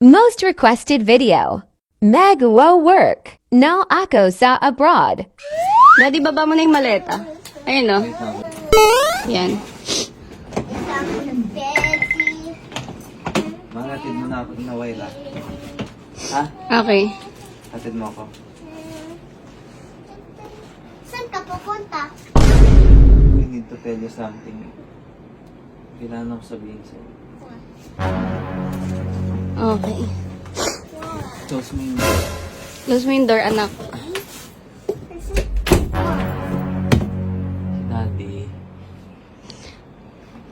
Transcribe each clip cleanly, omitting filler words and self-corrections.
Most requested video. Meg wo work. No ako sa abroad. Daddy, baba mo na yung maleta. Ayun, no? Yan. Mangatid mo na ako na Wayla. Ha? Okay. Hatid mo ako. Saan ka pupunta? I need to tell you something. Kailangan ko sabihin sa'yo. Okay. Close mo yung door. Close mo yung door, anak. Daddy,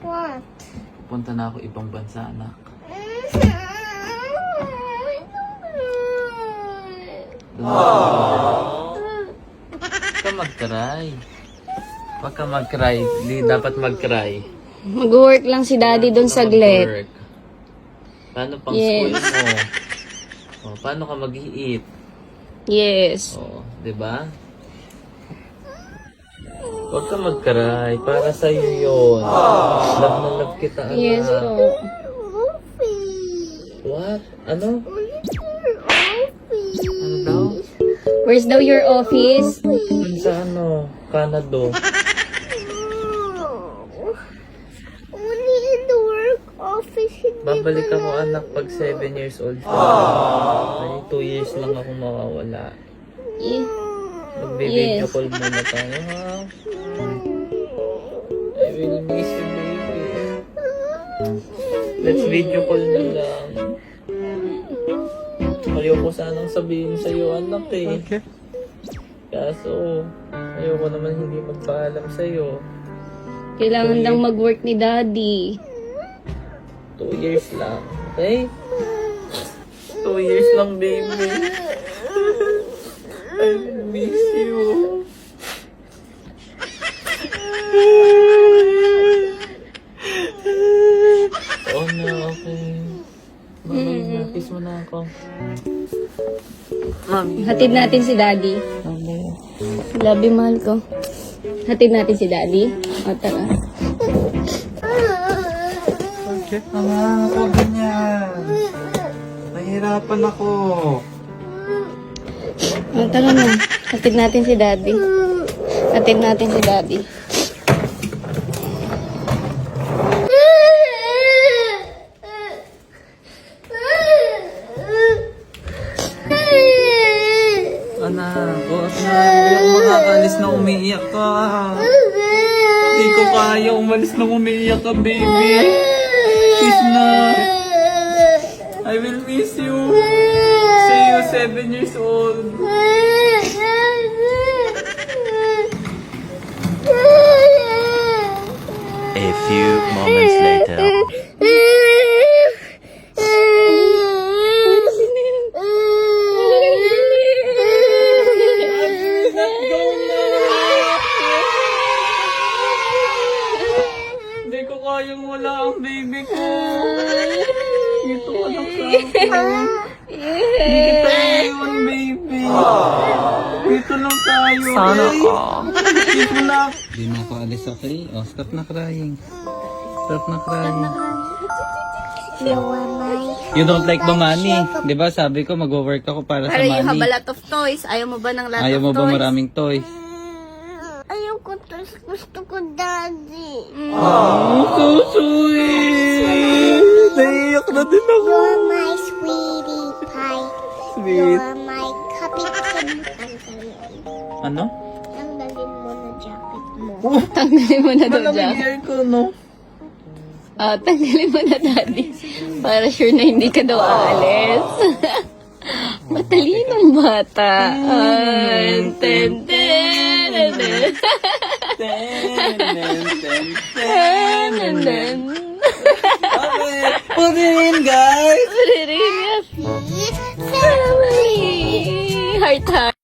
What? punta na ako ibang bansa, anak. Huwag ka mag-cry. Huwag ka mag-cry. Hindi dapat mag-cry. Mag-work lang si daddy doon saglit. Mag-work. Paano pang Yes. school mo? Oh, paano ka mag-i-eat? Yes. Oh, 'di ba? Huwag ka mag-cry. Para sa'yo yun. Love na love kita, anak. Yes po. What? Ano? Ano daw? Where's daw your office? Sa ano? Canada. Only in the work office. Babalik ako, anak, pag 7 years old ka. Ay, 2 years lang ako mawawala. Yeah. Magbe-video Yes. call muna tayo, ha? I will miss you, baby. Let's video call na lang. Ayoko sanang sabihin sa'yo, anak, eh. Okay. Kaso, ayoko naman hindi magpaalam sa'yo. Kailangan lang mag-work ni daddy. 2 years lang, okay? 2 years lang, baby. I will miss you. Oo na, okay. Mami, kiss mo na ako. Mami. Hatid natin si daddy. Mami. Love you, mahal ko. Hatid natin si daddy. O, tara. Bakit naman ako ganyan? Nahihirapan ako. O, tara na. Hatid natin si daddy. Hatid natin si daddy. Anak, bukas na. Hindi ako makakalis na umiiyak ka. Hindi ko kaya umalis na umiiyak ka, baby. Kiss na. I will miss you. See you 7 years old. A few moments later. Hindi ko kayang wala ang baby ko. Dito ka lang sa akin. Hindi kita iiwan, baby. Dito lang tayo. Sana ka. Dito lang. Hindi na ako alis, okay? Oh, stop na crying. Stop na crying. You don't like Bamani. Di ba sabi ko mag-work ako para sa Para you have a money. lot of toys. Ayaw mo ba ng lot Ayaw of mo ba toys? maraming toys? Ayoko to. Gusto ko daddy. Oh, so sweet! Naiiyak na din ako. You're my sweetie pie. Sweet. You're my kapitid. Ano? Tanggalin mo na jacket mo. Tanggalin mo na daw Malamig dyan. hair ko, no? Ah, tanggalin mo na daddy. Para sure na hindi ka daw aalis. Matalinong bata. Ten, ten, ten, ten. Ten, ten. Okay, put it in, guys! Family. Heart, heart.